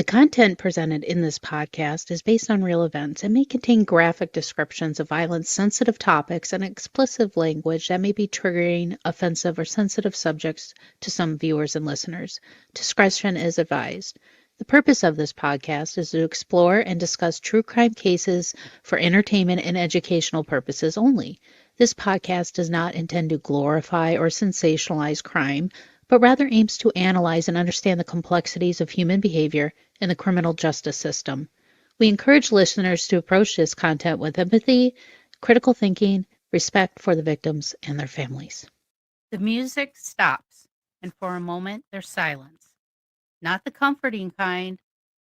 content presented in this podcast is based on real events and may contain graphic descriptions of violence, sensitive topics, and explicit language that may be triggering, offensive, or sensitive subjects to some viewers and listeners. Discretion is advised. The purpose of this podcast is to explore and discuss true crime cases for entertainment and educational purposes only. This podcast does not intend to glorify or sensationalize crime, but rather aims to analyze and understand the complexities of human behavior in the criminal justice system. We encourage listeners to approach this content with empathy, critical thinking, respect for the victims and their families. The music stops, and for a moment there's silence. Not the comforting kind,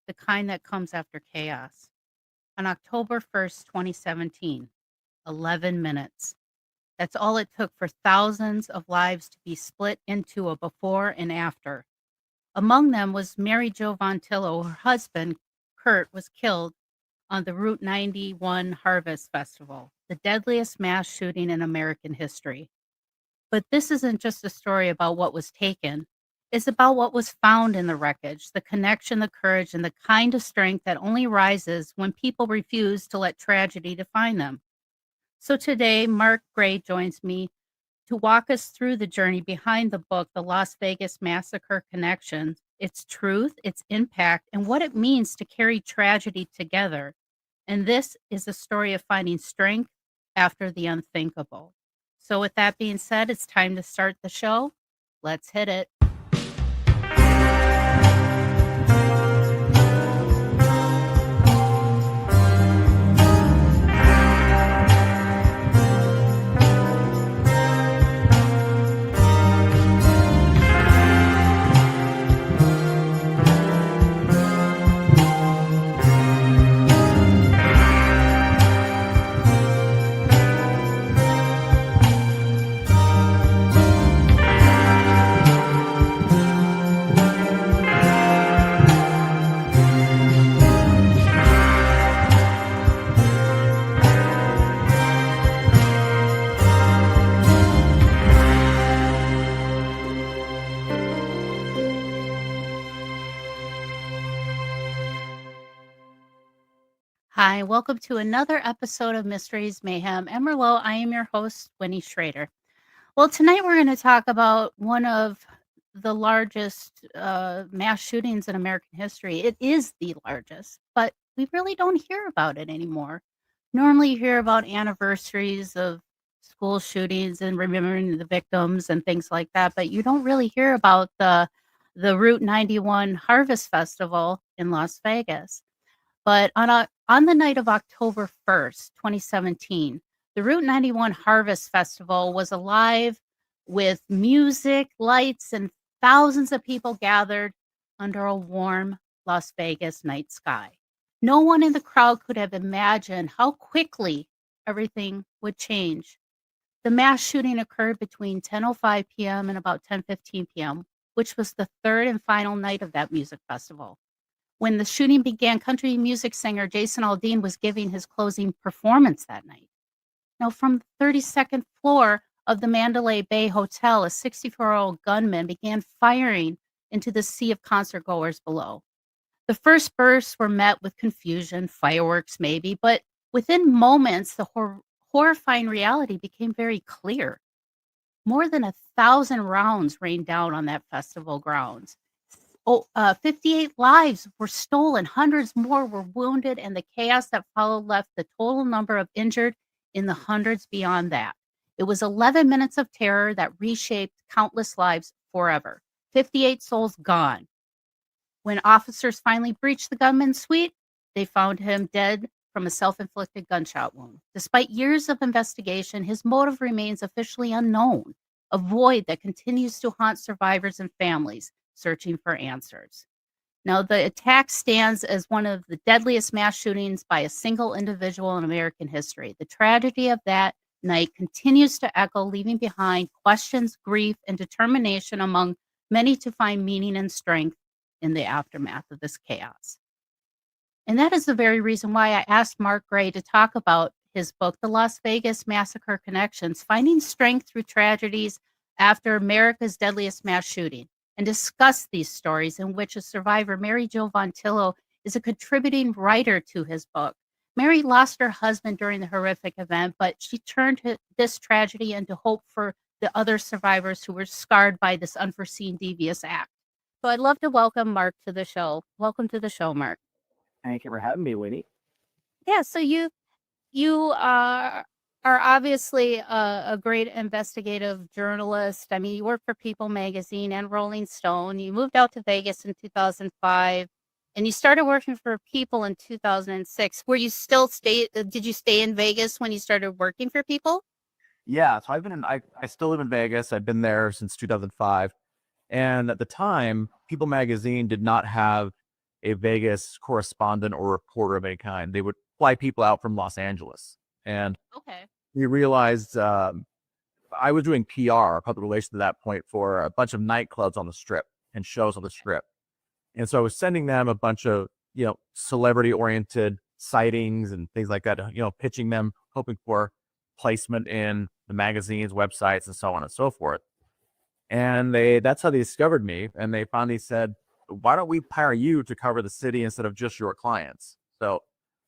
the kind that comes after chaos. On October 1st, 2017, 11 minutes. That's all it took for thousands of lives to be split into a before and after. Among them was Mary Jo von Tillow. Her husband, Kurt, was killed on the Route 91 Harvest Festival, the deadliest mass shooting in American history. But this isn't just a story about what was taken. It's about what was found in the wreckage, the connection, the courage, and the kind of strength that only rises when people refuse to let tragedy define them. So today, Mark Gray joins me to walk us through the journey behind the book, The Las Vegas Massacre Connections, its truth, its impact, and what it means to carry tragedy together. And this is a story of finding strength after the unthinkable. So with that being said, it's time to start the show. Let's hit it. Hi, welcome to another episode of Mysteries, Mayhem, and Merlot. I am your host, Winnie Schrader. Well, tonight we're going to talk about one of the largest mass shootings in American history. It is the largest, but we really don't hear about it anymore. Normally you hear about anniversaries of school shootings and remembering the victims and things like that, but you don't really hear about the Route 91 Harvest Festival in Las Vegas. But on the night of October 1st, 2017, the Route 91 Harvest Festival was alive with music, lights, and thousands of people gathered under a warm Las Vegas night sky. No one in the crowd could have imagined how quickly everything would change. The mass shooting occurred between 10:05 p.m. and about 10:15 p.m., which was the third and final night of that music festival. When the shooting began, country music singer Jason Aldean was giving his closing performance that night. Now, from the 32nd floor of the Mandalay Bay Hotel, a 64-year-old gunman began firing into the sea of concertgoers below. The first bursts were met with confusion, fireworks maybe, but within moments, the horrifying reality became very clear. More than 1,000 rounds rained down on that festival grounds. 58 lives were stolen, hundreds more were wounded, and the chaos that followed left the total number of injured in the hundreds beyond that. It was 11 minutes of terror that reshaped countless lives forever. 58 souls gone. When officers finally breached the gunman's suite, they found him dead from a self-inflicted gunshot wound. Despite years of investigation, his motive remains officially unknown, a void that continues to haunt survivors and families searching for answers. Now, the attack stands as one of the deadliest mass shootings by a single individual in American history. The tragedy of that night continues to echo, leaving behind questions, grief, and determination among many to find meaning and strength in the aftermath of this chaos. And that is the very reason why I asked Mark Gray to talk about his book, The Las Vegas Massacre Connections, Finding Strength Through Tragedies After America's Deadliest Mass Shooting. and discuss these stories, in which a survivor, Mary Jo von Tillow, is a contributing writer to his book. Mary lost her husband during the horrific event, but she turned this tragedy into hope for the other survivors who were scarred by this unforeseen devious act. So I'd love to welcome Mark to the show. Welcome to the show, Mark. Thank you for having me, Winnie. Yeah, so you are obviously a great investigative journalist. I mean, you work for People magazine and Rolling Stone. You moved out to Vegas in 2005, and you started working for People in 2006. Were you still did you stay in Vegas when you started working for People? Yeah, so I still live in Vegas. I've been there since 2005. And at the time, People magazine did not have a Vegas correspondent or reporter of any kind. They would fly people out from Los Angeles. And Okay. we realized I was doing PR, public relations at that point, for a bunch of nightclubs on the Strip and shows on the Strip. And so I was sending them a bunch of, celebrity oriented sightings and things like that, pitching them, hoping for placement in the magazines, websites, and so on and so forth. And that's how they discovered me. And they finally said, why don't we hire you to cover the city instead of just your clients? So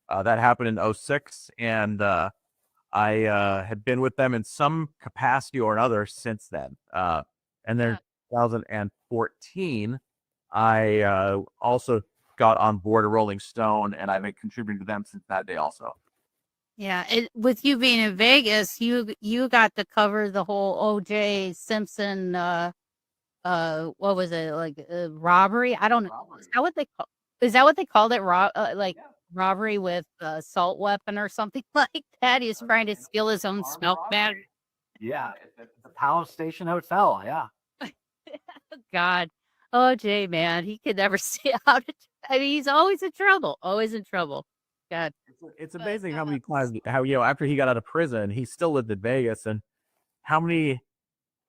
that happened in 2006. And I had been with them in some capacity or another since then. And then 2014, I also got on board a Rolling Stone, and I've been contributing to them since that day also. Yeah, with you being in Vegas, you got to cover the whole O.J. Simpson, what was it, like, robbery? I don't know. Is that what they called it? Like, Yeah. robbery with assault weapon or something like that? He's trying to steal his own smoke bag. Yeah, the Palace Station Hotel. Yeah. God, O.J., man, he could never stay out of. I mean, he's always in trouble. Always in trouble. God. It's But, amazing how many times, after he got out of prison, he still lived in Vegas, and how many.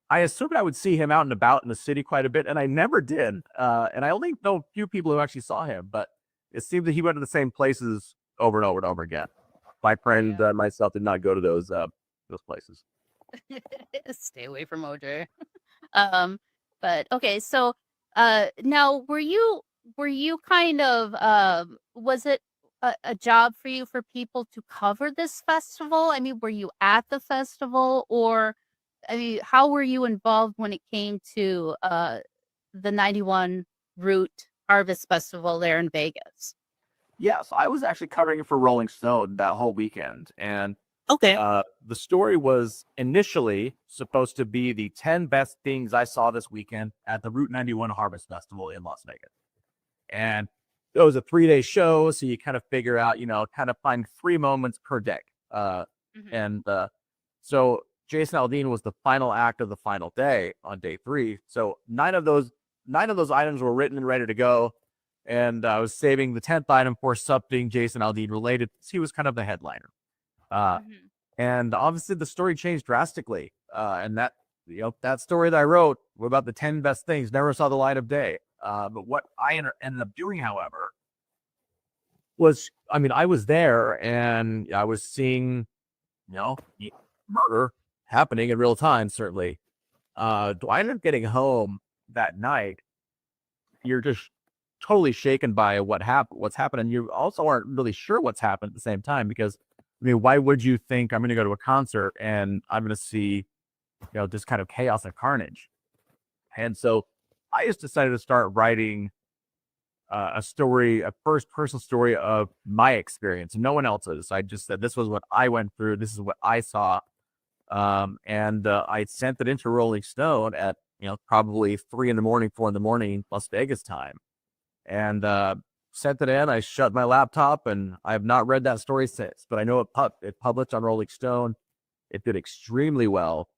I assumed I would see him out and about in the city quite a bit, and I never did. And I only know a few people who actually saw him, but it seemed that he went to the same places over and over and over again. My friend and myself did not go to those places. stay away from OJ. But okay, so now were you kind of was it a job for you for People to cover this festival? I mean, were you at the festival, or I mean, how were you involved when it came to the 91 Root Harvest Festival there in Vegas? Yeah, so I was actually covering it for Rolling Stone that whole weekend, and Okay. the story was initially supposed to be the 10 best things I saw this weekend at the Route 91 Harvest Festival in Las Vegas. And it was a 3-day show, so you kind of figure out, kind of find 3 moments per day. And so Jason Aldean was the final act of the final day on day 3. So 9 of those items were written and ready to go. And I was saving the 10th item for something Jason Aldean related. He was kind of the headliner. And obviously the story changed drastically. And that, that story that I wrote about the 10 best things never saw the light of day. But what I ended up doing, however, was, I was there and I was seeing, murder happening in real time, certainly. I ended up getting home that night. You're just totally shaken by what's happened. And you also aren't really sure what's happened at the same time, because why would you think I'm going to go to a concert and I'm going to see, this kind of chaos and carnage? And so I just decided to start writing a first-person story of my experience, no one else's. I just said, this was what I went through. This is what I saw. And I sent it into Rolling Stone at, probably 4 a.m, Las Vegas time. And sent it in. I shut my laptop, and I have not read that story since. But I know it published on Rolling Stone. It did extremely well,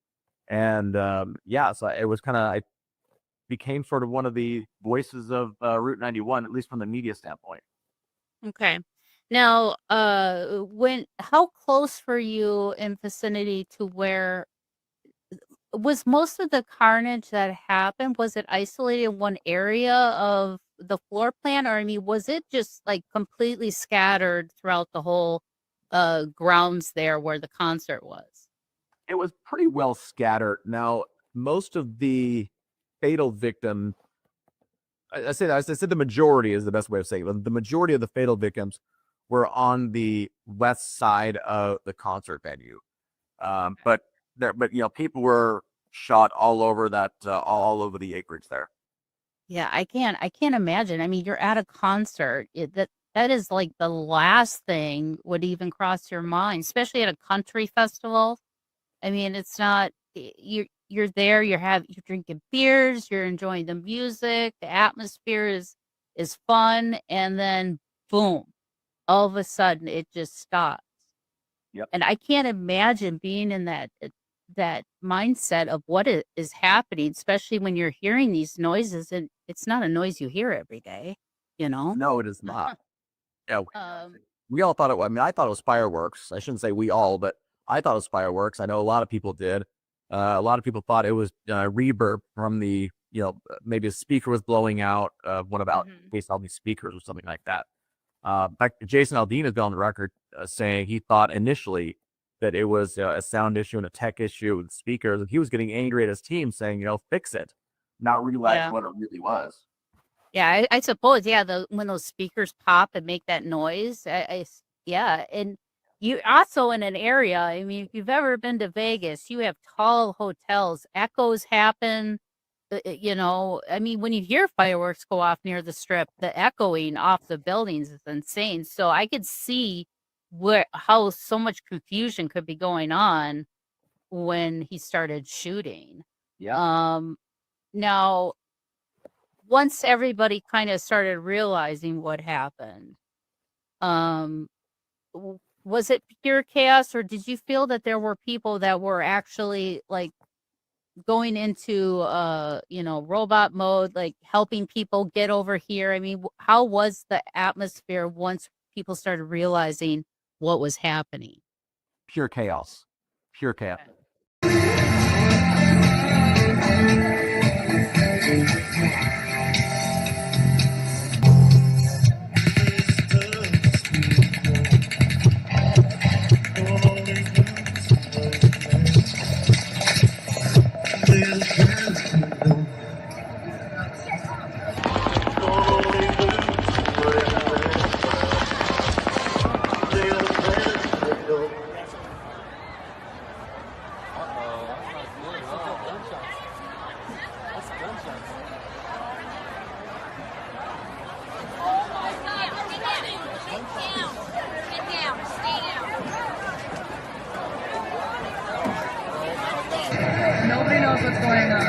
and so it was I became sort of one of the voices of Route 91, at least from the media standpoint. Okay. Now, how close were you in vicinity to where was most of the carnage that happened? Was it isolated in one area of the floor plan, or I mean, was it just like completely scattered throughout the whole grounds there where the concert was? It was pretty well scattered. Now, most of the fatal victims I said the majority is the best way of saying it. The majority of the fatal victims were on the west side of the concert venue. But people were shot all over all over the acreage there. Yeah, I can't imagine. I mean, you're at a concert. That is like the last thing would even cross your mind, especially at a country festival. I mean, it's not you're there, you're drinking beers, you're enjoying the music, the atmosphere is fun, and then boom, all of a sudden it just stops. Yep. And I can't imagine being in that mindset of what is happening, especially when you're hearing these noises, and it's not a noise you hear every day, you know? No, it is not. Yeah, Um, we all thought it was. I mean, I thought it was fireworks. I shouldn't say we all, but I thought it was fireworks. I know a lot of people did. A lot of people thought it was reverb from the, maybe a speaker was blowing out one about based on these speakers or something like that. In fact, Jason Aldean has been on the record saying he thought initially that it was a sound issue and a tech issue with speakers, and he was getting angry at his team, saying, fix it, not realize what it really was. Yeah, I suppose. Yeah, when those speakers pop and make that noise, yeah, and you also in an area. I mean, if you've ever been to Vegas, you have tall hotels. Echoes happen. I mean, when you hear fireworks go off near the Strip, the echoing off the buildings is insane. So I could see how so much confusion could be going on when he started shooting. Yeah. Now, once everybody kind of started realizing what happened, was it pure chaos, or did you feel that there were people that were actually like going into robot mode, like helping people get over here? I mean, how was the atmosphere once people started realizing what was happening? Pure chaos. Pure chaos. Nobody knows what's going on.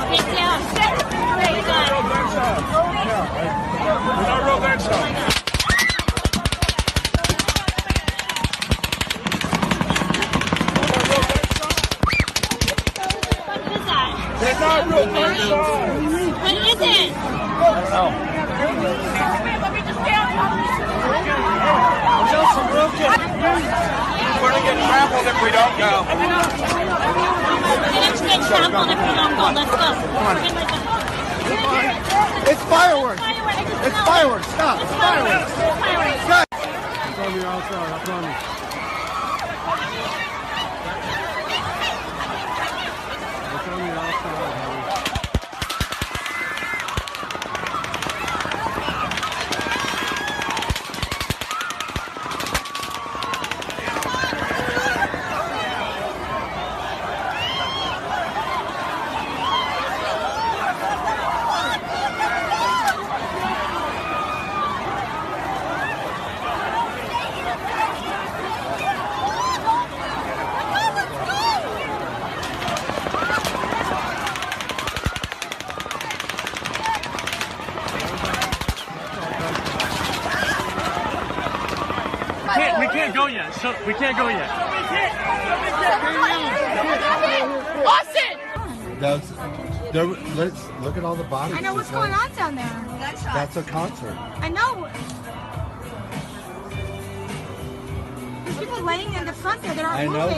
Get down. Very good. Not real gunshots. What is that? They're not real gunshots. What is it? Let me just down. We're gonna get trampled if we don't go. Let's get trampled if we don't go. Let's go. It's fireworks. It's fireworks. Stop. It's fireworks. Fireworks. It's on the outside, I promise. It's on the outside, honey. We can't go yet. So we can't go yet. Austin! Let's look at all the bodies. I know what's going on down there. That's a concert. I know. There's people laying in the front there that aren't I know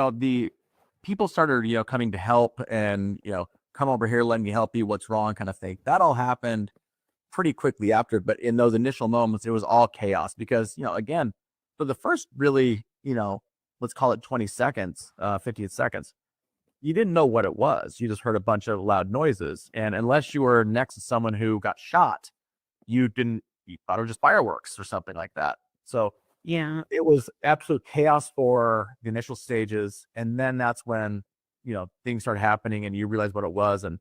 moving. The people started, coming to help and, come over here, let me help you. What's wrong kind of thing. That all happened pretty quickly after, but in those initial moments, it was all chaos because, again, for the first really, let's call it 20 seconds, 50 seconds, you didn't know what it was. You just heard a bunch of loud noises. And unless you were next to someone who got shot, you thought it was just fireworks or something like that. So Yeah. it was absolute chaos for the initial stages. And then that's when, things started happening and you realize what it was. And,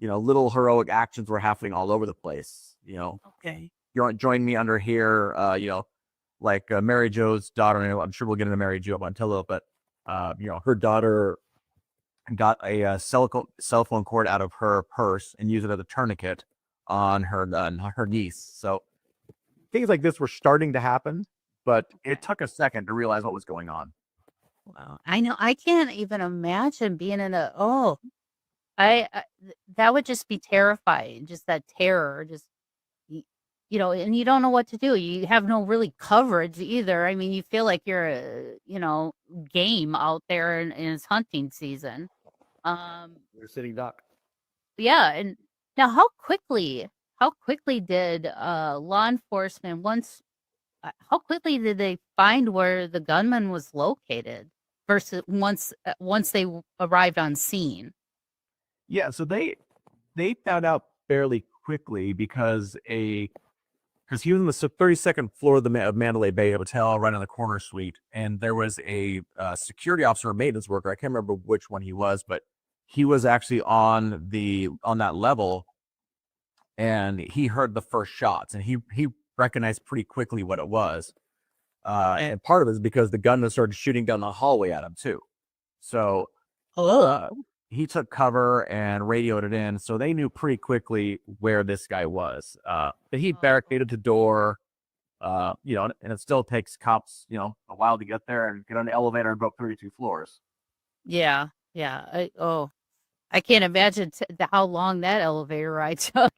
little heroic actions were happening all over the place. Okay. You join me under here, like Mary Jo's daughter. And I'm sure we'll get into Mary Jo von Tillow, but, her daughter got a cell phone cord out of her purse and used it as a tourniquet on her niece. So things like this were starting to happen, but it took a second to realize what was going on. Wow. I know. I can't even imagine being in I that would just be terrifying. Just that terror. Just and you don't know what to do. You have no really coverage either. I mean, you feel like you're game out there in it's hunting season. You're sitting duck. Yeah, and now how quickly did law enforcement how quickly did they find where the gunman was located versus once they arrived on scene? Yeah, so they found out fairly quickly because he was in the 32nd floor of the Mandalay Bay Hotel, right on the corner suite, and there was a security officer, or maintenance worker. I can't remember which one he was, but he was actually on that level, and he heard the first shots, and he recognized pretty quickly what it was. And part of it is because the gunman started shooting down the hallway at him too. So he took cover and radioed it in, so they knew pretty quickly where this guy was. But he barricaded the door, and it still takes cops, a while to get there and get on the elevator and go up 32 floors. Yeah. I can't imagine how long that elevator ride took.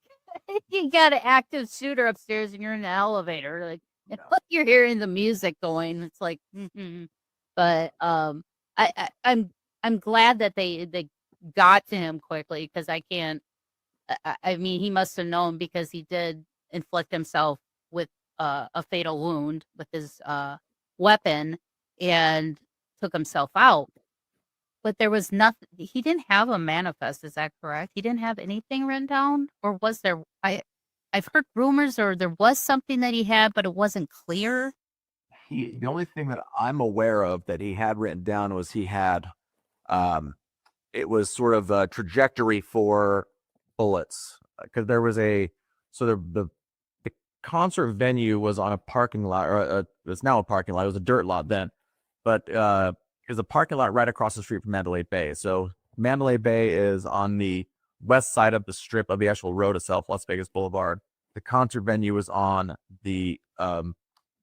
You got an active shooter upstairs and you're in the elevator, like, and you're hearing the music going. It's like, but I'm glad that they got to him quickly, because I can't. I mean, he must have known, because he did inflict himself with a fatal wound with his weapon and took himself out. But there was nothing. He didn't have a manifest. Is that correct? He didn't have anything written down, or was there? I've heard rumors, or there was something that he had, but it wasn't clear. The only thing that I'm aware of that he had written down was he had, it was sort of a trajectory for bullets, because there was the concert venue was on a parking lot, or it's now a parking lot. It was a dirt lot then, but there's a parking lot right across the street from Mandalay Bay. So Mandalay Bay is on the west side of the strip of the actual road itself, Las Vegas Boulevard. The concert venue is on the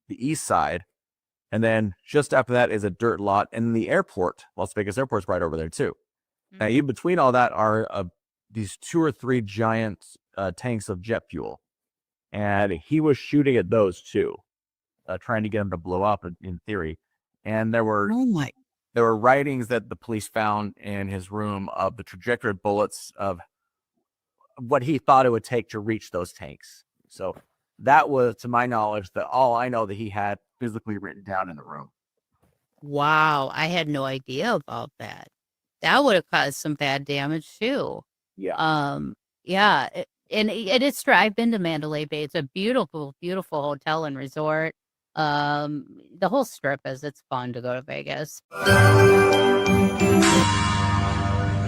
east side, and then just after that is a dirt lot, and the airport, Las Vegas Airport's right over there too. Now, in between all that are these 2 or 3 giant tanks of jet fuel, and he was shooting at those too, trying to get them to blow up in theory. And there were writings that the police found in his room of the trajectory of bullets of what he thought it would take to reach those tanks. So that was, to my knowledge, all I know that he had physically written down in the room. Wow, I had no idea about that. That would have caused some bad damage too. Yeah. I've been to Mandalay Bay. It's a beautiful, beautiful hotel and resort. The whole strip it's fun to go to Vegas.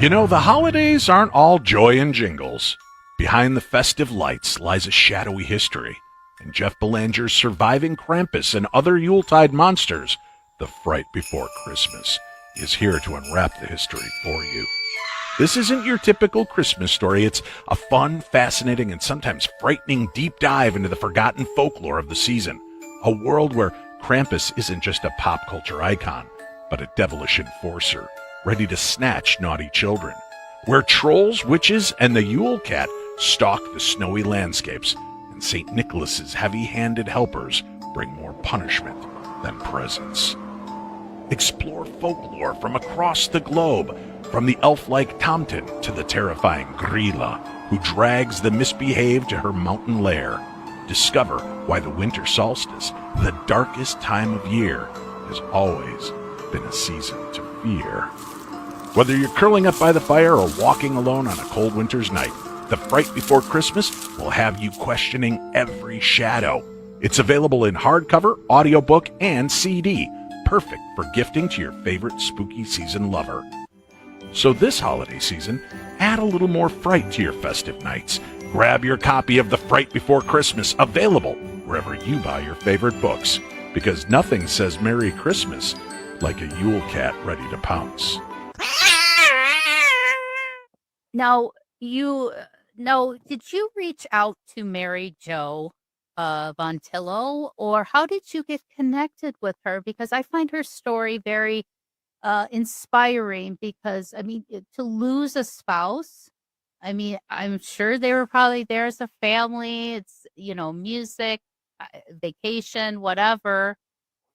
The holidays aren't all joy and jingles. Behind the festive lights lies a shadowy history, and Jeff Belanger's Surviving Krampus and Other Yuletide Monsters, The Fright Before Christmas, is here to unwrap the history for you. This isn't your typical Christmas story. It's a fun, fascinating, and sometimes frightening deep dive into the forgotten folklore of the season. A world where Krampus isn't just a pop culture icon, but a devilish enforcer, ready to snatch naughty children. Where trolls, witches, and the Yule Cat stalk the snowy landscapes, and St. Nicholas's heavy-handed helpers bring more punishment than presents. Explore folklore from across the globe, from the elf-like Tomten to the terrifying Grilla, who drags the misbehaved to her mountain lair. Discover why the winter solstice, the darkest time of year, has always been a season to fear. Whether you're curling up by the fire or walking alone on a cold winter's night, The Fright Before Christmas will have you questioning every shadow. It's available in hardcover, audiobook, and CD, perfect for gifting to your favorite spooky season lover. So this holiday season, add a little more fright to your festive nights. Grab your copy of The Fright Before Christmas, available wherever you buy your favorite books, because nothing says Merry Christmas like a Yule cat ready to pounce. Now, did you reach out to Mary Jo von Tillow, or how did you get connected with her? Because I find her story very inspiring, because, I mean, to lose a spouse, I mean, I'm sure they were probably there as a family. It's, music, vacation, whatever.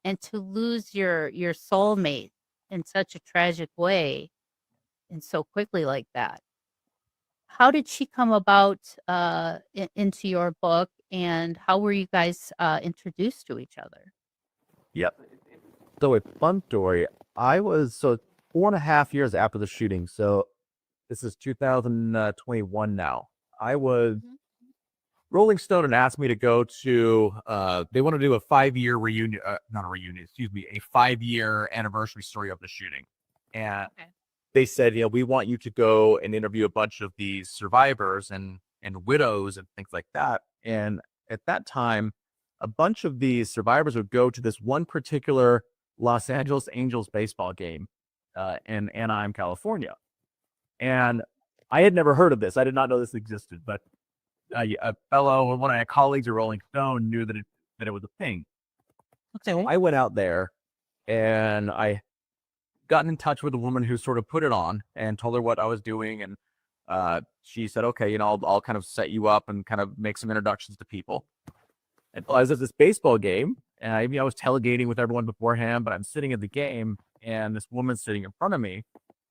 And to lose your soulmate in such a tragic way and so quickly like that. How did she come about into your book, and how were you guys introduced to each other? Yep. So a fun story. I was 4.5 years after the shooting. So this is 2021 now. I was Rolling Stone and asked me to go to. They want to do a 5-year reunion, not a reunion. Excuse me, a 5-year anniversary story of the shooting, and they said, we want you to go and interview a bunch of these survivors and widows and things like that. And at that time, a bunch of these survivors would go to this one particular Los Angeles Angels baseball game in Anaheim, California. And I had never heard of this. I did not know this existed, but one of my colleagues at Rolling Stone knew that it was a thing. Okay. So I went out there and I gotten in touch with a woman who sort of put it on and told her what I was doing. And she said, okay, I'll kind of set you up and kind of make some introductions to people. And I was at this baseball game, and I was tailgating with everyone beforehand, but I'm sitting at the game, and this woman's sitting in front of me.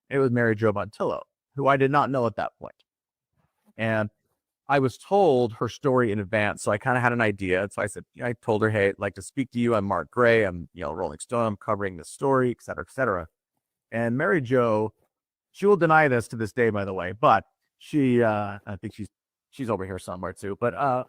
It was Mary Jo von Tillow, who I did not know at that point. And I was told her story in advance, so I kind of had an idea. So I said, I told her, hey, I'd like to speak to you. I'm Mark Gray. I'm, Rolling Stone. I'm covering this story, et cetera, et cetera. And Mary Jo, she will deny this to this day, by the way, but she, I think she's over here somewhere too, but, I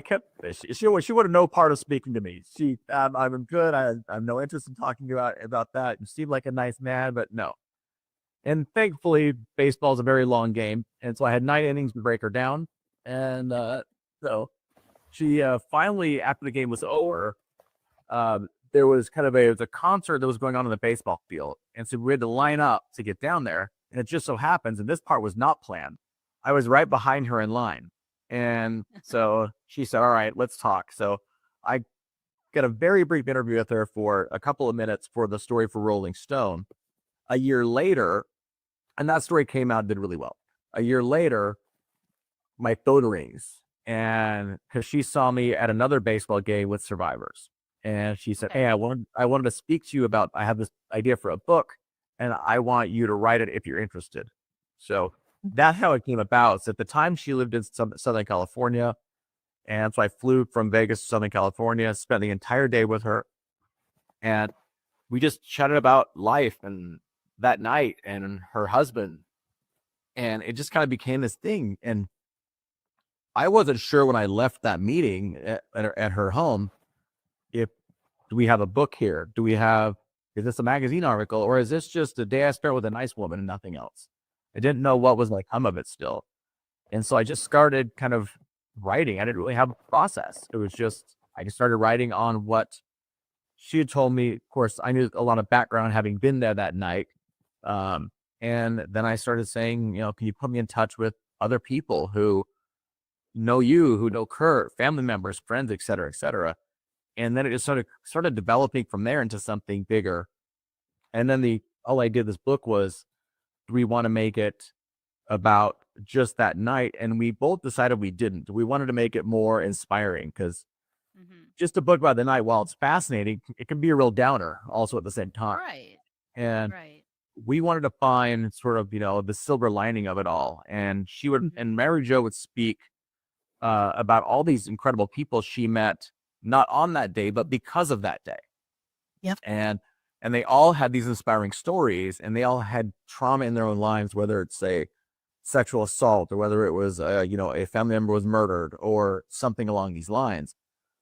kept, she would have no part of speaking to me. I'm good. I have no interest in talking about that. You seem like a nice man, but no. And thankfully, baseball is a very long game. And so I had 9 innings to break her down. And so she finally, after the game was over, there was kind of a concert that was going on in the baseball field. And so we had to line up to get down there. And it just so happens, and this part was not planned, I was right behind her in line. And so she said, all right, let's talk. So I got a very brief interview with her for a couple of minutes for the story for Rolling Stone. A year later, and that story came out and did really well. A year later, my phone rings, and because she saw me at another baseball game with survivors. And she said, hey, I wanted to speak to you about, I have this idea for a book, and I want you to write it if you're interested. So that's how it came about. So at the time, she lived in Southern California. And so I flew from Vegas to Southern California, spent the entire day with her. And we just chatted about life and that night and her husband. And it just kind of became this thing. And I wasn't sure when I left that meeting at her home, do we have a book here? Is this a magazine article, or is this just a day I spent with a nice woman and nothing else? I didn't know what was going to come of it still. And so I just started kind of writing. I didn't really have a process. It was just, I just started writing on what she had told me. Of course, I knew a lot of background having been there that night. And then I started saying, can you put me in touch with other people who know you, who know Kurt, family members, friends, et cetera, et cetera. And then it just started developing from there into something bigger. And then all I did this book was, do we want to make it about just that night? And we both decided we didn't. We wanted to make it more inspiring, because just a book by the night, while it's fascinating, it can be a real downer also at the same time. Right. And Right. we wanted to find sort of, the silver lining of it all. And she would, and Mary Jo would speak about all these incredible people she met, not on that day, but because of that day. Yep. And they all had these inspiring stories, and they all had trauma in their own lives, whether it's a sexual assault or whether it was, a family member was murdered or something along these lines,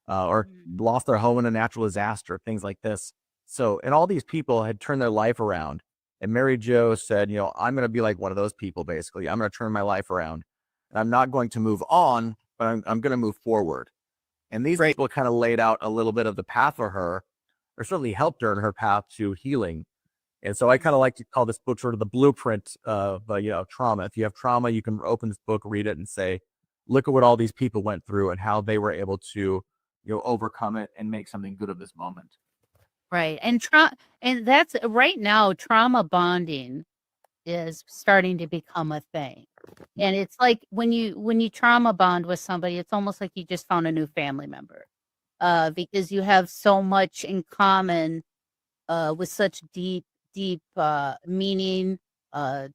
or lost their home in a natural disaster, things like this. So, and all these people had turned their life around. And Mary Jo said, I'm going to be like one of those people, basically. I'm going to turn my life around. And I'm not going to move on, but I'm going to move forward. And these people kind of laid out a little bit of the path for her, or certainly helped her in her path to healing. And so I kind of like to call this book sort of the blueprint of, trauma. If you have trauma, you can open this book, read it, and say, look at what all these people went through and how they were able to, overcome it and make something good of this moment. Right. And that's right now, trauma bonding is starting to become a thing. And it's like when you trauma bond with somebody, it's almost like you just found a new family member. Because you have so much in common with such deep meaning,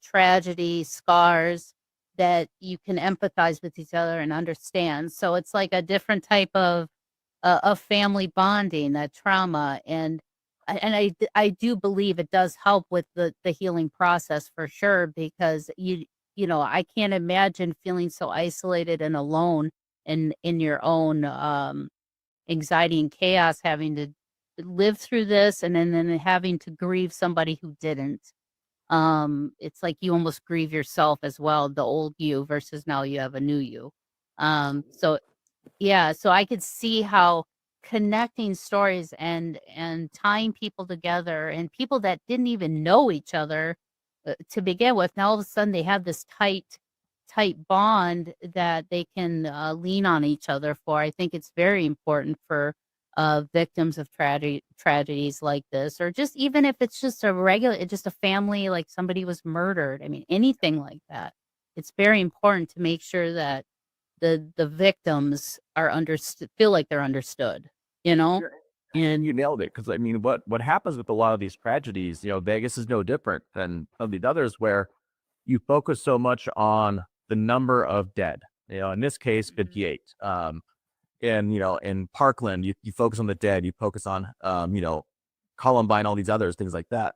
tragedy, scars, that you can empathize with each other and understand. So it's like a different type of family bonding, that trauma. And I do believe it does help with the healing process for sure, because I can't imagine feeling so isolated and alone in your own anxiety and chaos, having to live through this and then having to grieve somebody who didn't. It's like you almost grieve yourself as well, the old you versus now you have a new you. So yeah, so I could see how connecting stories and tying people together, and people that didn't even know each other to begin with, now all of a sudden they have this tight bond that they can lean on each other for. I think it's very important for victims of tragedies like this, or just even if it's just just a family, like somebody was murdered. I mean, anything like that. It's very important to make sure that the victims are feel like they're understood, Sure. And you nailed it, because I mean, what happens with a lot of these tragedies, Vegas is no different than some of these others, where you focus so much on the number of dead. In this case, 58. In Parkland, you focus on the dead, you focus on Columbine, all these others, things like that.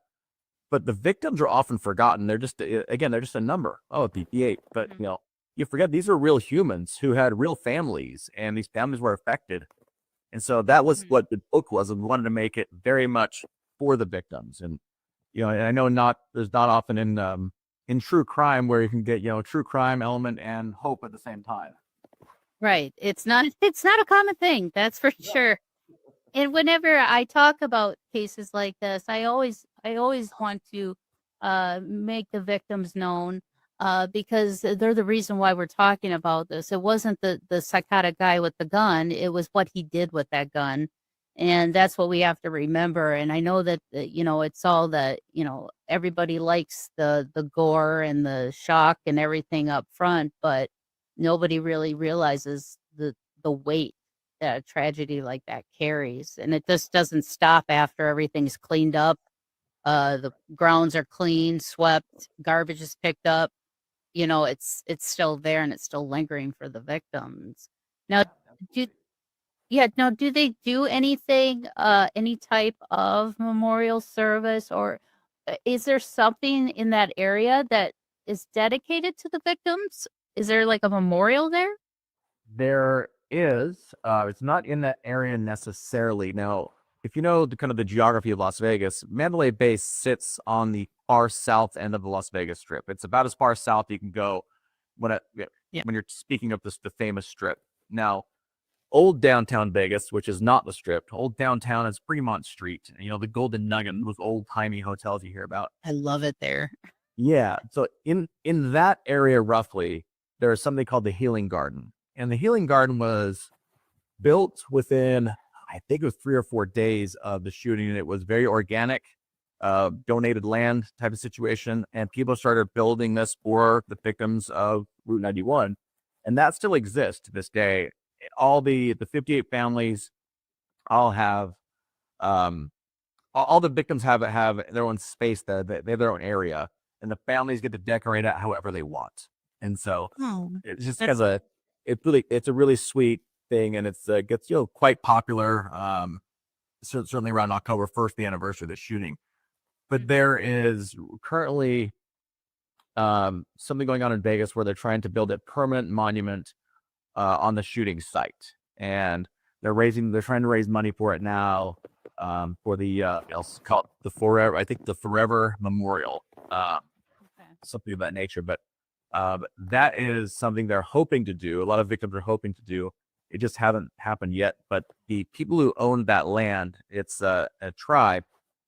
But the victims are often forgotten. They're just a number. Oh, 58. But you forget these are real humans who had real families, and these families were affected. And so that was what the book was, and we wanted to make it very much for the victims. And I know there's not often in true crime where you can get true crime element and hope at the same time. Right. It's not a common thing, that's for sure. And whenever I talk about cases like this, I always want to make the victims known, because they're the reason why we're talking about this. It wasn't the psychotic guy with the gun, it was what he did with that gun. And that's what we have to remember. And I know that it's all that everybody likes the gore and the shock and everything up front, but nobody really realizes the weight that a tragedy like that carries. And it just doesn't stop after everything's cleaned up. The grounds are clean, swept, garbage is picked up. It's still there, and it's still lingering for the victims. Now, do they do anything, any type of memorial service, or is there something in that area that is dedicated to the victims? Is there like a memorial there? There is. It's not in that area necessarily. Now, if you know the geography of Las Vegas, Mandalay Bay sits on the far south end of the Las Vegas Strip. It's about as far south you can go when you're speaking of the famous Strip. Now, old downtown Vegas, which is not the Strip, old downtown is Fremont Street. The Golden Nugget, those old-timey hotels you hear about. I love it there. Yeah. So in that area, roughly, there is something called the Healing Garden. And the Healing Garden was built within, I think it was 3 or 4 days of the shooting. It was very organic, donated land type of situation. And people started building this for the victims of Route 91. And that still exists to this day. all the 58 families all have all the victims have their own space there. They have their own area, and the families get to decorate it however they want. And so Oh, it's just that's kind of it's a really sweet thing, and it's gets quite popular. Certainly around October 1st, the anniversary of the shooting. But there is currently something going on in Vegas where they're trying to build a permanent monument on the shooting site, and they're trying to raise money for it now, for the it's called the Forever Memorial, okay. something of that nature. But that is something they're hoping to do. A lot of victims are hoping to do. It just hasn't happened yet. But the people who own that land, it's a tribe,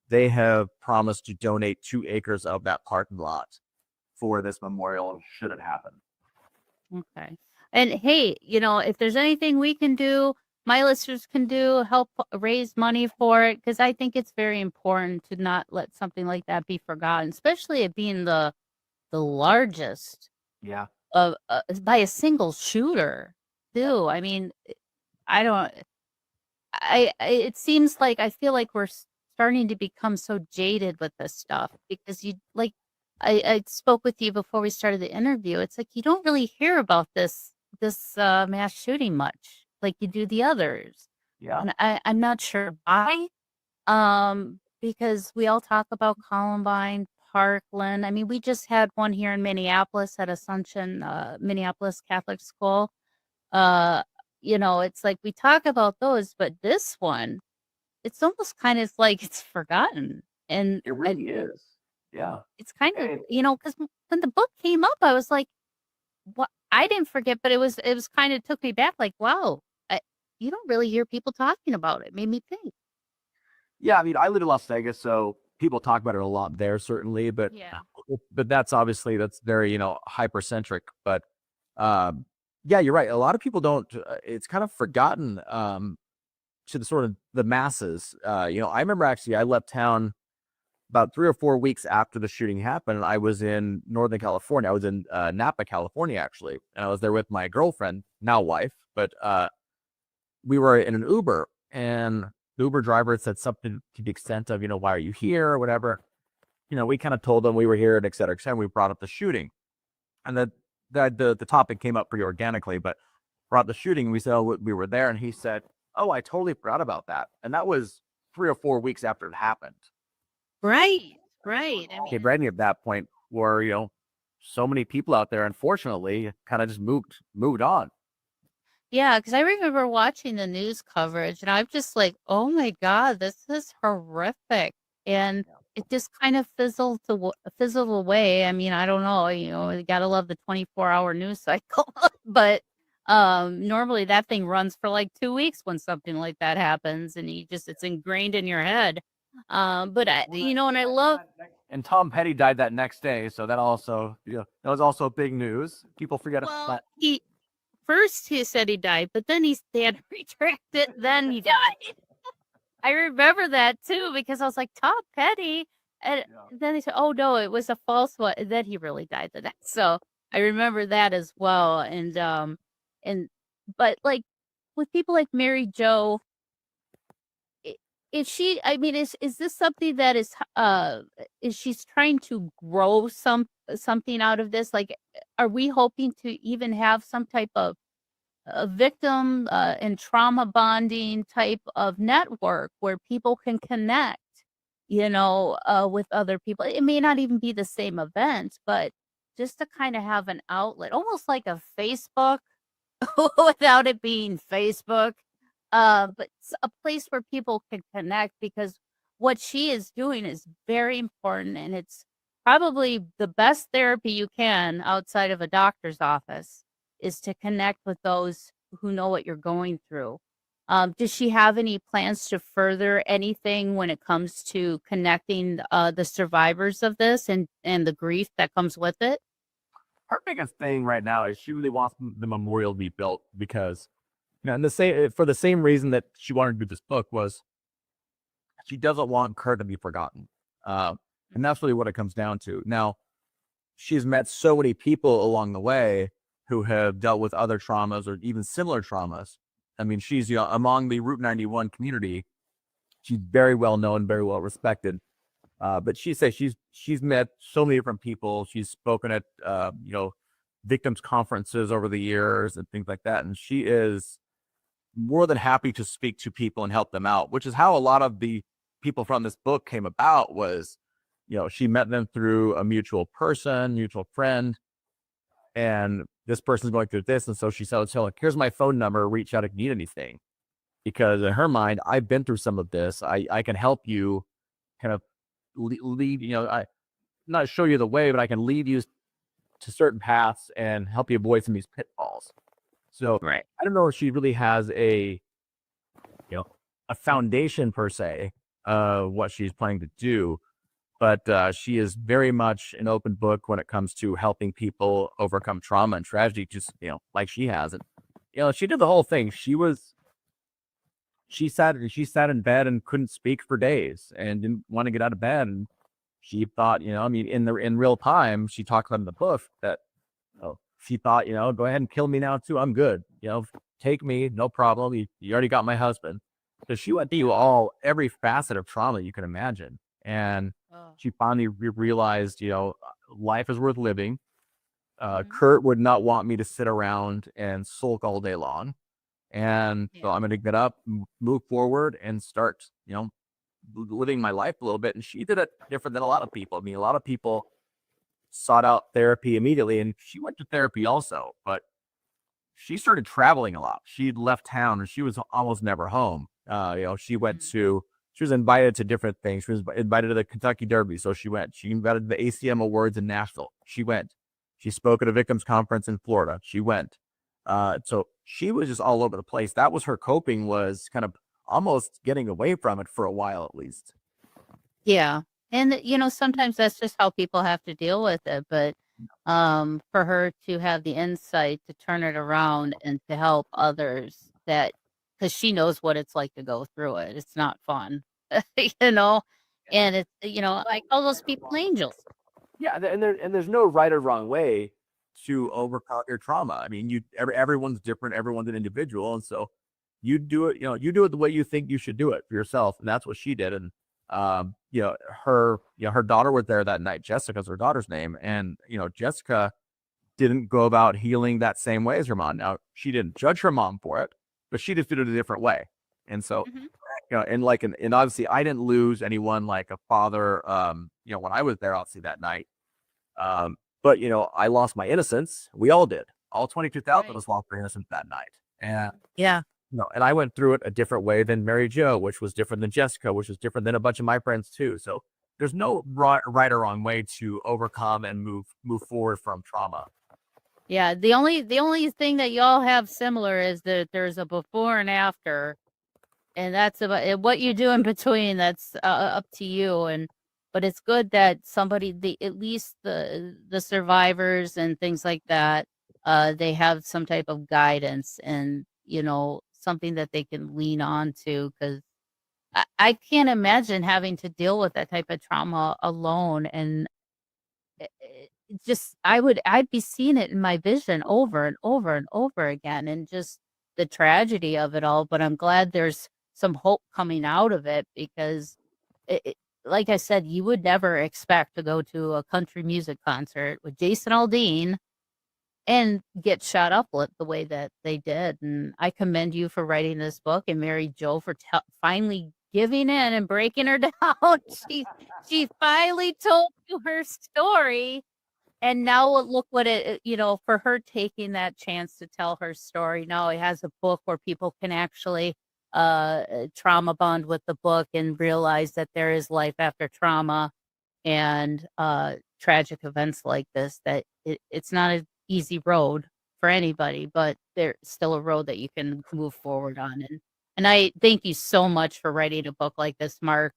they have promised to donate 2 acres of that parking lot for this memorial should it happen. Okay. And hey, if there's anything we can do, my listeners can do, help raise money for it, because I think it's very important to not let something like that be forgotten, especially it being the largest Yeah. of by a single shooter, too. I mean, I don't. It seems like I feel like we're starting to become so jaded with this stuff because I spoke with you before we started the interview. It's like you don't really hear about this mass shooting much like you do the others. Yeah. And I'm not sure why. Because we all talk about Columbine, Parkland. I mean, we just had one here in Minneapolis at Assumption, Minneapolis Catholic School. It's like we talk about those, but this one, it's almost kind of like it's forgotten. And It really is. Yeah. it's kind of, And because when the book came up, I was like, what? I didn't forget, but it was kind of took me back like, wow, you don't really hear people talking about it. Made me think. yeah, I mean, I live in Las Vegas, so people talk about it a lot there, certainly. But Yeah. that's very hypercentric. But yeah, you're right. A lot of people don't. It's kind of forgotten to the sort of the masses. I remember actually I left town about 3 or 4 weeks after the shooting happened. I was in Northern California. I was in Napa, California, actually, and I was there with my girlfriend, now wife. But we were in an Uber, and the Uber driver said something to the extent of, why are you here or whatever. We kind of told them we were here, and et cetera, et cetera. We brought up the shooting, and the topic came up pretty organically. But brought the shooting, and we said, oh, we were there, and he said, oh, I totally forgot about that, and that was 3 or 4 weeks after it happened. Right. I Okay, mean, Brandon, at that point where so many people out there, unfortunately, kind of just moved on. yeah, because I remember watching the news coverage, and I'm just like, oh my God, this is horrific. And it just kind of fizzled away. I mean, I don't know, you gotta love the 24-hour news cycle, but normally that thing runs for like 2 weeks when something like that happens, and it's ingrained in your head. But and I love. And Tom Petty died that next day, so that also, that was also big news. People forget Well, about. first he said he died, but then they had to retract it. Then he died. I remember that too because I was like, Tom Petty, and then they said, oh no, it was a false one. And then he really died the next. So I remember that as well. But like with people like Mary Jo, is she? I mean, is this something that is she's trying to grow something out of this? Like, are we hoping to even have some type of a victim and trauma bonding type of network where people can connect, with other people? It may not even be the same event, but just to kind of have an outlet, almost like a Facebook without it being Facebook. But it's a place where people can connect because what she is doing is very important, and it's probably the best therapy you can outside of a doctor's office is to connect with those who know what you're going through. Does she have any plans to further anything when it comes to connecting the survivors of this and the grief that comes with it? Her biggest thing right now is she really wants the memorial to be built because, and for the same reason that she wanted to do this book was she doesn't want Kurt to be forgotten. And that's really what it comes down to. Now, she's met so many people along the way who have dealt with other traumas or even similar traumas. I mean, she's among the Route 91 community. She's very well known, very well respected. But she says she's met so many different people. She's spoken at victims conferences over the years and things like that, and she is more than happy to speak to people and help them out, which is how a lot of the people from this book came about. Was she met them through a mutual friend, and this person's going through this, and so she said, "So here's my phone number. Reach out if you need anything," because in her mind, I've been through some of this. I can help you, kind of lead. I not show you the way, but I can lead you to certain paths and help you avoid some of these pitfalls. So Right. I don't know if she really has a foundation per se of what she's planning to do, but she is very much an open book when it comes to helping people overcome trauma and tragedy, just like she has. And she did the whole thing. She sat in bed and couldn't speak for days and didn't want to get out of bed. And she thought, in real time, she talked about in the book that she thought, go ahead and kill me now too. I'm good. Take me, no problem. You already got my husband. So she went through every facet of trauma you can imagine. And she finally realized, life is worth living. Kurt would not want me to sit around and sulk all day long. And so I'm going to get up, move forward, and start, living my life a little bit. And she did it different than a lot of people. I mean, a lot of people sought out therapy immediately, and she went to therapy also, but she started traveling a lot. She'd left town and she was almost never home. She was invited to different things. She was invited to the Kentucky Derby. So she went. She invited to the ACM Awards in Nashville. She went. She spoke at a victims conference in Florida. She went. So she was just all over the place. That was her coping, was kind of almost getting away from it for a while, at least. Yeah. And, sometimes that's just how people have to deal with it. But for her to have the insight to turn it around and to help others, because she knows what it's like to go through it. It's not fun, and it's, I call those people angels. Yeah. And there's no right or wrong way to overcome your trauma. I mean, everyone's different. Everyone's an individual. And so you do it the way you think you should do it for yourself. And that's what she did. And, her daughter was there that night. Jessica's her daughter's name. And, Jessica didn't go about healing that same way as her mom. Now, she didn't judge her mom for it, but she just did it a different way. And so, and obviously I didn't lose anyone like a father, when I was there, obviously that night. But, I lost my innocence. We all did. All 22,000 of us lost their innocence that night. And and I went through it a different way than Mary Jo, which was different than Jessica, which was different than a bunch of my friends too. So there's no right or wrong way to overcome and move forward from trauma. Yeah, the only thing that y'all have similar is that there's a before and after, and that's about what you do in between. That's up to you. But it's good that at least the survivors and things like that, they have some type of guidance and something that they can lean on to, because I can't imagine having to deal with that type of trauma alone. And I'd be seeing it in my vision over and over and over again, and just the tragedy of it all. But I'm glad there's some hope coming out of it, because like I said, you would never expect to go to a country music concert with Jason Aldean and get shot up the way that they did. And I commend you for writing this book, and Mary Jo for finally giving in and breaking her down. She finally told you her story. And now look what for her taking that chance to tell her story. Now it has a book where people can actually trauma bond with the book and realize that there is life after trauma and tragic events like this, that it's not an easy road for anybody, but there's still a road that you can move forward on. And I thank you so much for writing a book like this, Mark.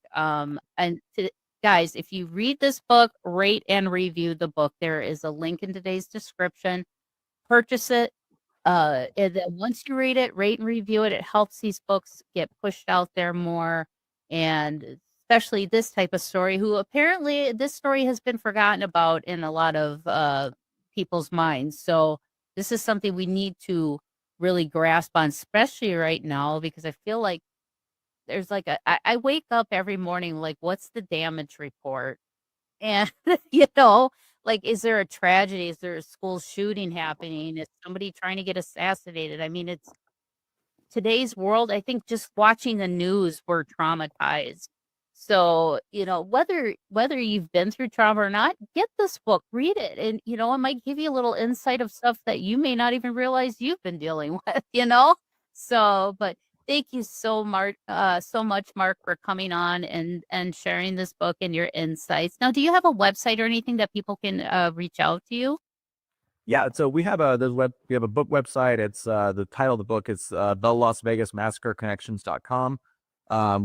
Guys, if you read this book, rate and review the book. There is a link in today's description. Purchase it. And then once you read it, rate and review it. It helps these books get pushed out there more. And especially this type of story, who apparently this story has been forgotten about in a lot of people's minds. So this is something we need to really grasp on, especially right now, because I feel like there's like I wake up every morning like, what's the damage report? And, you know, like, is there a tragedy? Is there a school shooting happening? Is somebody trying to get assassinated? I mean, it's today's world. I think just watching the news, we're traumatized. So, whether you've been through trauma or not, get this book, read it, and, it might give you a little insight of stuff that you may not even realize you've been dealing with. So, but thank you so much, Mark, for coming on and sharing this book and your insights. Now, do you have a website or anything that people can reach out to you? Yeah, so we have a book website. It's the title of the book is the Las Vegas Massacre Connections.com.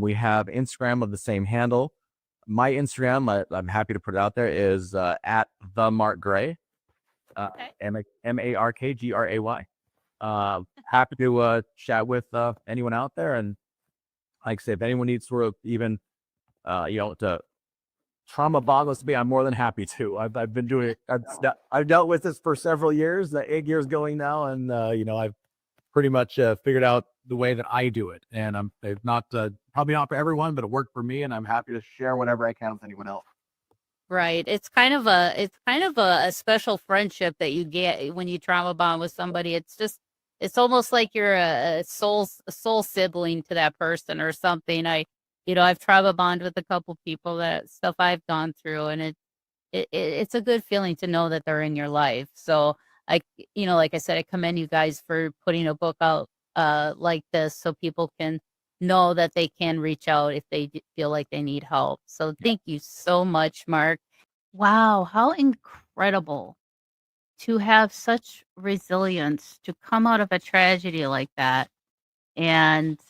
We have Instagram of the same handle. My Instagram, I'm happy to put it out there, is at the Mark Gray, Okay. MARKGRAY. Happy to chat with anyone out there, and like I say, if anyone needs sort of even to trauma bond with me, I'm more than happy to. I've been doing it. I've dealt with this for several years, 8 years going now, and I've pretty much figured out the way that I do it. And it's not probably not for everyone, but it worked for me, and I'm happy to share whatever I can with anyone else. Right. It's kind of a special friendship that you get when you trauma bond with somebody. It's almost like you're a soul sibling to that person or something. I've trauma bond with a couple people that stuff I've gone through, and it's a good feeling to know that they're in your life. So like I said, I commend you guys for putting a book out like this so people can know that they can reach out if they feel like they need help. So thank you so much, Mark. Wow, how incredible to have such resilience to come out of a tragedy like that and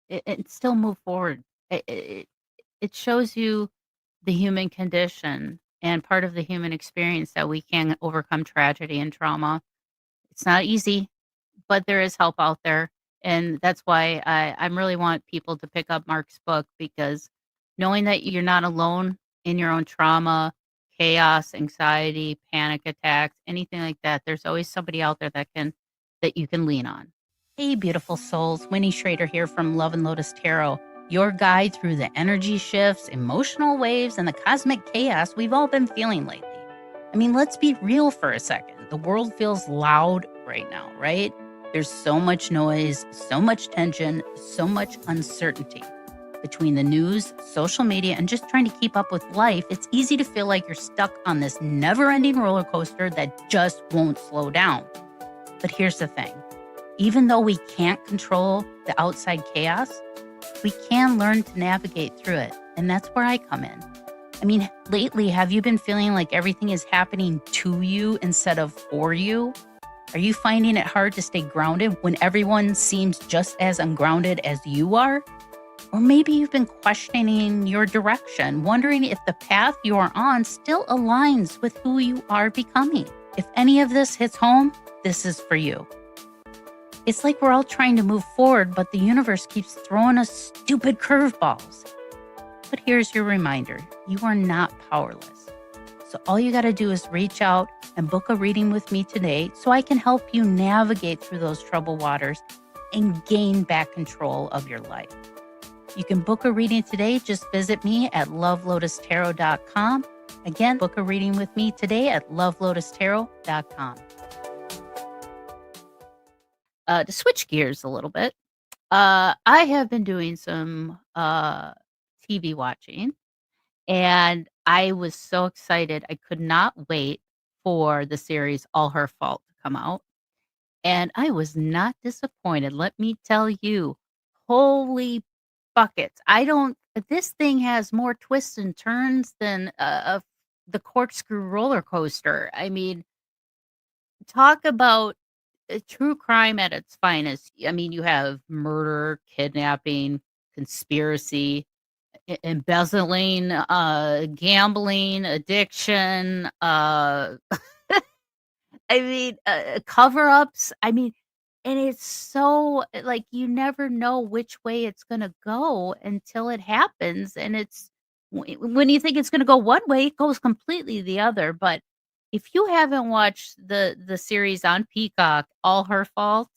it still move forward. It shows you the human condition and part of the human experience that we can overcome tragedy and trauma. It's not easy, but there is help out there. And that's why I really want people to pick up Mark's book, because knowing that you're not alone in your own trauma, chaos, anxiety, panic attacks, anything like that, there's always somebody out there that you can lean on. Hey, beautiful souls. Winnie Schrader here from Love and Lotus Tarot, your guide through the energy shifts, emotional waves, and the cosmic chaos we've all been feeling lately. I mean, let's be real for a second. The world feels loud right now, right? There's so much noise, so much tension, so much uncertainty. Between the news, social media, and just trying to keep up with life, it's easy to feel like you're stuck on this never-ending roller coaster that just won't slow down. But here's the thing. Even though we can't control the outside chaos, we can learn to navigate through it. And that's where I come in. I mean, lately, have you been feeling like everything is happening to you instead of for you? Are you finding it hard to stay grounded when everyone seems just as ungrounded as you are? Or maybe you've been questioning your direction, wondering if the path you are on still aligns with who you are becoming. If any of this hits home, this is for you. It's like we're all trying to move forward, but the universe keeps throwing us stupid curveballs. But here's your reminder, you are not powerless. So all you got to do is reach out and book a reading with me today so I can help you navigate through those troubled waters and gain back control of your life. You can book a reading today. Just visit me at lovelotustarot.com. Again, book a reading with me today at lovelotustarot.com. To switch gears a little bit, I have been doing some TV watching, and I was so excited. I could not wait for the series All Her Fault to come out, and I was not disappointed. Let me tell you, holy buckets. This thing has more twists and turns than the corkscrew roller coaster. I mean, talk about true crime at its finest. I mean, you have murder, kidnapping, conspiracy, embezzling, gambling, addiction, cover-ups. I mean, and it's so like you never know which way it's gonna go until it happens, and it's when you think it's gonna go one way, it goes completely the other. But if you haven't watched the series on Peacock, All Her Fault,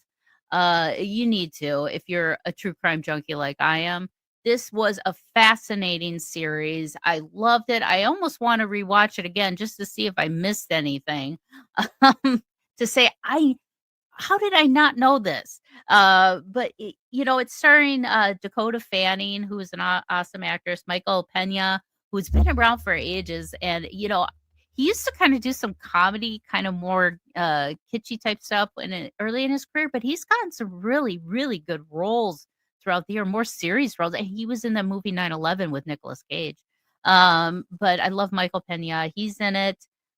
you need to if you're a true crime junkie like I am. This was a fascinating series. I loved it. I almost want to rewatch it again just to see if I missed anything. To say how did I not know this? But it's starring Dakota Fanning, who is an awesome actress, Michael Pena, who's been around for ages, and he used to kind of do some comedy, kind of more kitschy type stuff early in his career, but he's gotten some really, really good roles throughout the year, more serious roles. And he was in the movie 9/11 with Nicolas Cage. But I love Michael Pena. He's in it.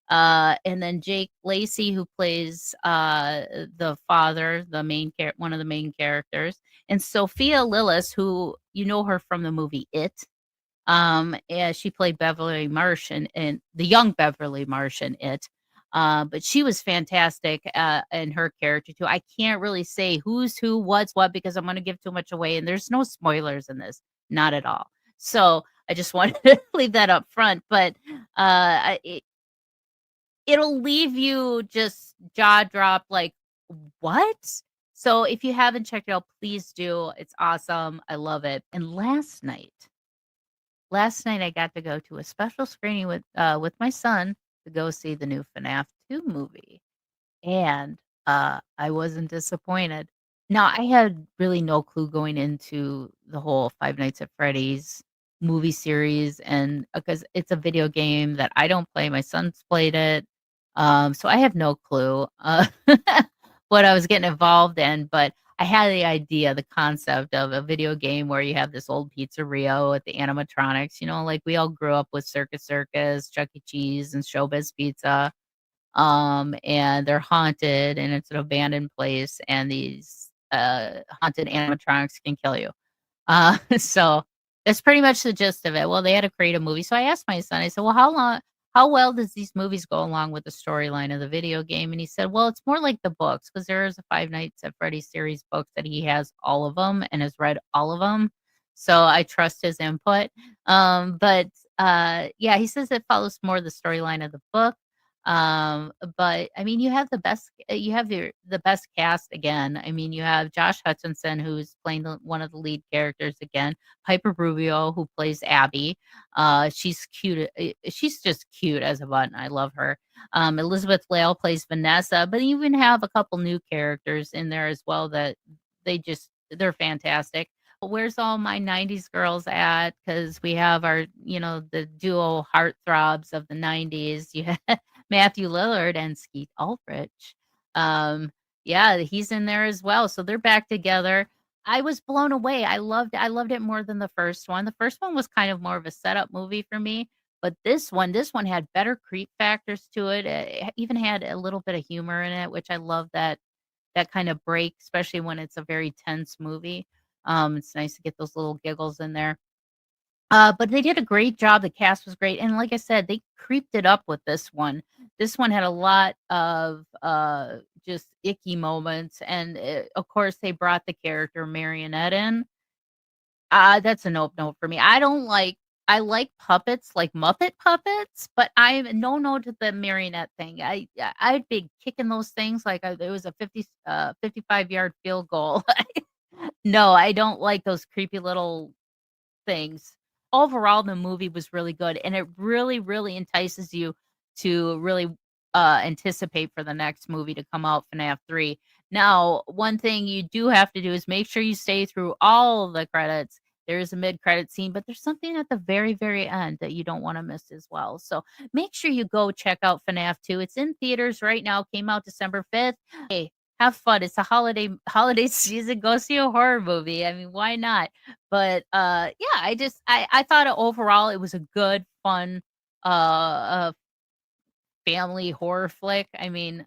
And then Jake Lacey, who plays the father, one of the main characters, and Sophia Lillis, who you know her from the movie It. And she played Beverly Marsh in the young Beverly Marsh in It. But she was fantastic in her character too. I can't really say who's who, what's what, because I'm going to give too much away, and there's no spoilers in this, not at all. So I just wanted to leave that up front. But it'll leave you just jaw dropped, like, what? So if you haven't checked it out, please do. It's awesome. I love it. And last night I got to go to a special screening with my son to go see the new FNAF 2 movie. And I wasn't disappointed. Now, I had really no clue going into the whole Five Nights at Freddy's movie series, and because it's a video game that I don't play, my son's played it. So I have no clue what I was getting involved in, but I had the idea, the concept of a video game where you have this old pizzeria with the animatronics, like we all grew up with Circus Circus, Chuck E. Cheese, and Showbiz Pizza. And they're haunted, and it's an abandoned place, and these haunted animatronics can kill you. So that's pretty much the gist of it. Well, they had to create a movie. So I asked my son, I said, well, how well does these movies go along with the storyline of the video game? And he said, well, it's more like the books, because there is a Five Nights at Freddy's series books that he has all of them and has read all of them. So I trust his input. But yeah, he says it follows more the storyline of the book. But I mean, you have the best cast again. I mean, you have Josh Hutcherson, who's playing one of the lead characters again, Piper Rubio, who plays Abby. She's cute. She's just cute as a button. I love her. Elizabeth Lale plays Vanessa, but you even have a couple new characters in there as well that they're fantastic. Where's all my 90s girls at? Because we have our, the duo heartthrobs of the 90s. You have Matthew Lillard and Skeet Ulrich. Yeah, he's in there as well. So they're back together. I was blown away. I loved it more than the first one. The first one was kind of more of a setup movie for me, but this one had better creep factors to it. It even had a little bit of humor in it, which I love that kind of break, especially when it's a very tense movie. It's nice to get those little giggles in there. But they did a great job. The cast was great. And like I said, they creeped it up with this one. This one had a lot of just icky moments. And of course, they brought the character Marionette in. That's a nope for me. I like puppets, like Muppet puppets, but I'm no to the marionette thing. I'd be kicking those things like it was a 55-yard field goal. No, I don't like those creepy little things. Overall, the movie was really good, and it really, really entices you to really anticipate for the next movie to come out, FNAF 3. Now, one thing you do have to do is make sure you stay through all of the credits. There is a mid-credit scene, but there's something at the very, very end that you don't want to miss as well. So make sure you go check out FNAF 2. It's in theaters right now. Came out December 5th. Hey, have fun. It's a holiday season. Go see a horror movie. I mean, why not? But yeah, I thought overall it was a good, fun family horror flick. I mean,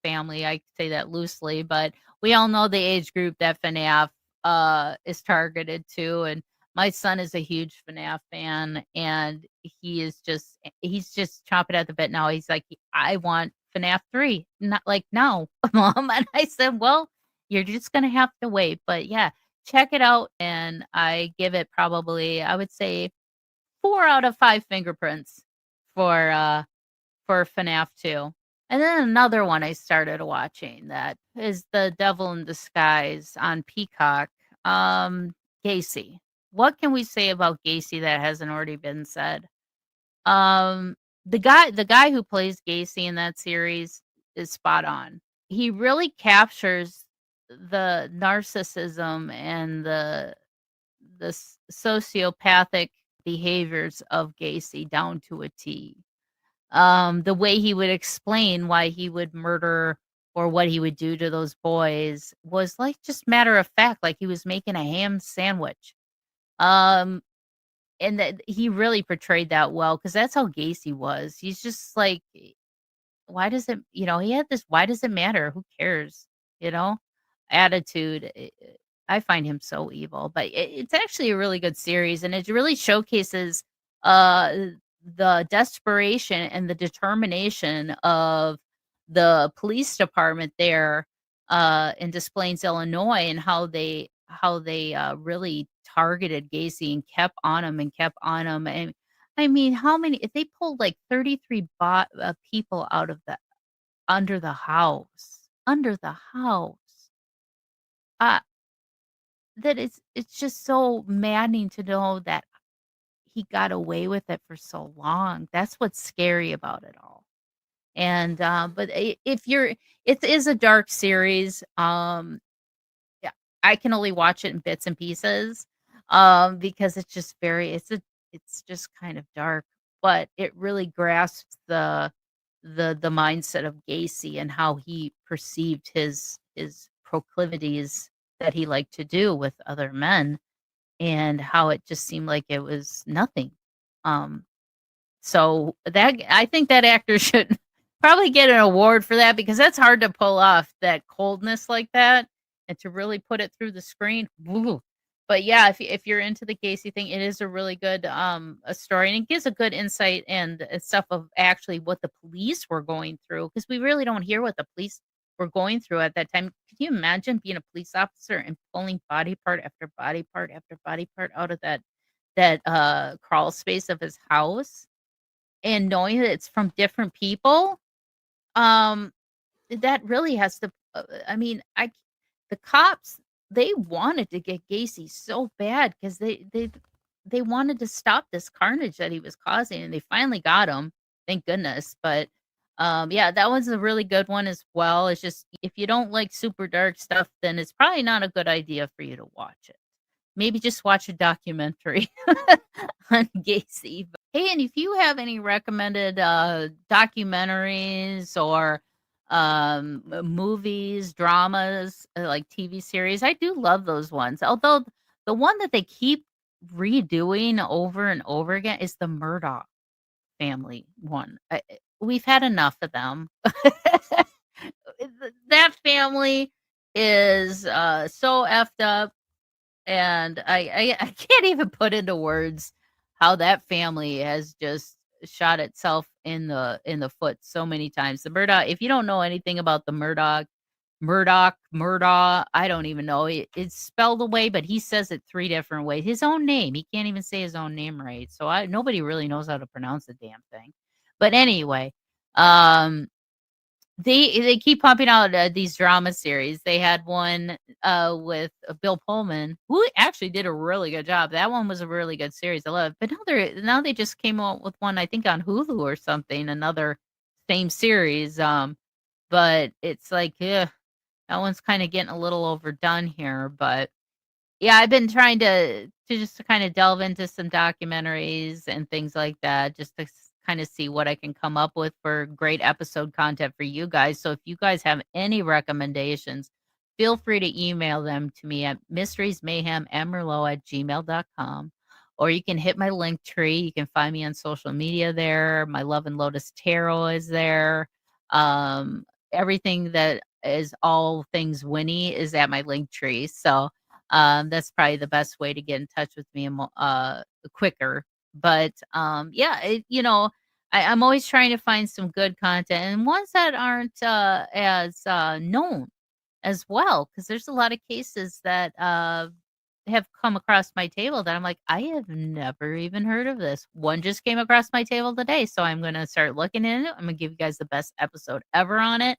family, I say that loosely, but we all know the age group that FNAF is targeted to, and my son is a huge FNAF fan, and he's just chomping at the bit now. He's like, I want FNAF 3, not like now, Mom. And I said, well, you're just gonna have to wait. But yeah, check it out, and I give it probably, I would say, 4 out of 5 fingerprints for for FNAF 2. And then another one I started watching that is The Devil in Disguise on Peacock. Gacy. What can we say about Gacy that hasn't already been said? Um, the guy who plays Gacy in that series is spot on. He really captures the narcissism and the sociopathic behaviors of Gacy down to a T. The way he would explain why he would murder or what he would do to those boys was like just matter of fact, like he was making a ham sandwich. Um, and that he really portrayed that well because that's how Gacy was. He's just like, why does it, he had this, why does it matter? Who cares? You know, attitude. I find him so evil, but it's actually a really good series and it really showcases uh the desperation and the determination of the police department there in Des Plaines, Illinois, and how they really targeted Gacy and kept on him and kept on him. And I mean, how many? If they pulled like 33 people out of the under the house, uh, that it's just so maddening to know that he got away with it for so long. That's what's scary about it all. And but if you're, it is a dark series. Yeah, I can only watch it in bits and pieces, because it's just it's just kind of dark, but it really grasps the mindset of Gacy and how he perceived his proclivities that he liked to do with other men, and how it just seemed like it was nothing. Um, so that I think that actor should probably get an award for that because that's hard to pull off that coldness like that and to really put it through the screen. Woo. But yeah, if you're into the Gacy thing, it is a really good a story and it gives a good insight and stuff of actually what the police were going through because we really don't hear what the police were going through at that time. Can you imagine being a police officer and pulling body part after body part after body part out of that crawl space of his house? And knowing that it's from different people, um, that really has to I mean, the cops, they wanted to get Gacy so bad because they wanted to stop this carnage that he was causing, and they finally got him, thank goodness. But, yeah, that one's a really good one as well. It's just if you don't like super dark stuff, then it's probably not a good idea for you to watch it. Maybe just watch a documentary on Gacy. Hey, and if you have any recommended documentaries or movies, dramas, like TV series, I do love those ones. Although the one that they keep redoing over and over again is the Murdoch family one. We've had enough of them. That family is so effed up. And I can't even put into words how that family has just shot itself in the foot so many times. The Murdoch, if you don't know anything about the Murdoch, I don't even know. It's spelled away, but he says it 3 different ways. His own name, he can't even say his own name right. So nobody really knows how to pronounce the damn thing. But anyway, they keep pumping out these drama series. They had one with Bill Pullman, who actually did a really good job. That one was a really good series. I love it. But now they just came out with one, I think on Hulu or something, another same series. But it's like, yeah, that one's kind of getting a little overdone here. But yeah, I've been trying to just kind of delve into some documentaries and things like that, just to kind of see what I can come up with for great episode content for you guys. So if you guys have any recommendations, feel free to email them to me at mysteriesmayhemmerlow@gmail.com. Or you can hit my link tree. You can find me on social media there. My Love and Lotus Tarot is there. Everything that is all things Winnie is at my link tree. So that's probably the best way to get in touch with me quicker. But yeah, I'm always trying to find some good content and ones that aren't as known as well, because there's a lot of cases that have come across my table that I'm like, I have never even heard of this. One just came across my table today, so I'm going to start looking in it. I'm going to give you guys the best episode ever on it.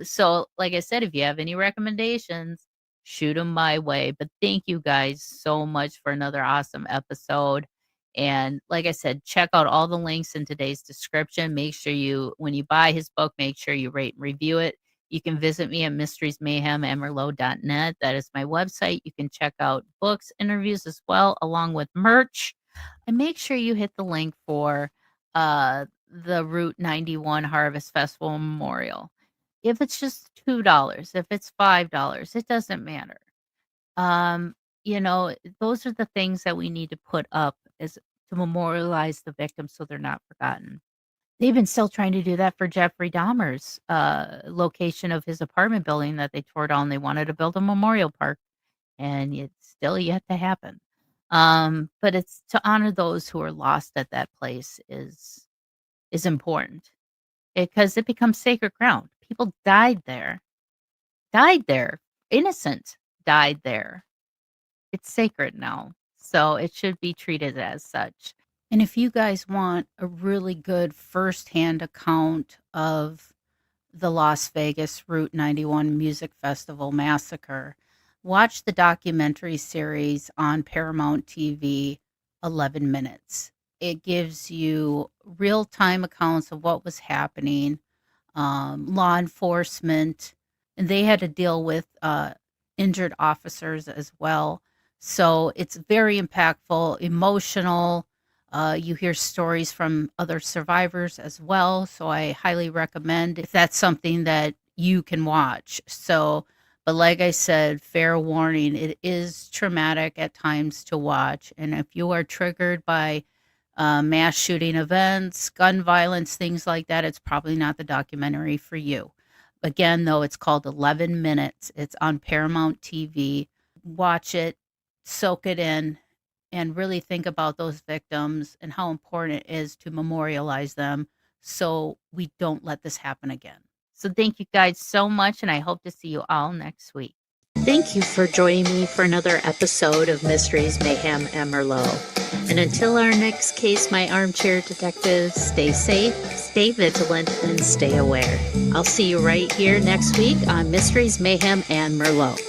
So like I said, if you have any recommendations, shoot them my way. But thank you guys so much for another awesome episode. And like I said, check out all the links in today's description. Make sure you, when you buy his book, make sure you rate and review it. You can visit me at mysteriesmayhemmerlot.net. That is my website. You can check out books, interviews as well, along with merch. And make sure you hit the link for the Route 91 Harvest Festival Memorial. If it's just $2, if it's $5, it doesn't matter. Those are the things that we need to put up as to memorialize the victims so they're not forgotten. They've been still trying to do that for Jeffrey Dahmer's location of his apartment building that they tore down. They wanted to build a memorial park, and it's still yet to happen. But it's to honor those who are lost at that place is important because it becomes sacred ground. People died there, innocent died there. It's sacred now, so it should be treated as such. And if you guys want a really good firsthand account of the Las Vegas Route 91 Music Festival Massacre, watch the documentary series on Paramount TV, 11 Minutes. It gives you real-time accounts of what was happening, law enforcement, and they had to deal with injured officers as well. So it's very impactful, emotional. You hear stories from other survivors as well. So I highly recommend if that's something that you can watch. But like I said, fair warning, it is traumatic at times to watch. And if you are triggered by mass shooting events, gun violence, things like that, it's probably not the documentary for you. Again, though, it's called 11 Minutes. It's on Paramount TV. Watch it, soak it in, and really think about those victims and how important it is to memorialize them so we don't let this happen again. So thank you guys so much, and I hope to see you all next week. Thank you for joining me for another episode of Mysteries, Mayhem, and Merlot. And until our next case, my armchair detectives, stay safe, stay vigilant, and stay aware. I'll see you right here next week on Mysteries, Mayhem, and Merlot.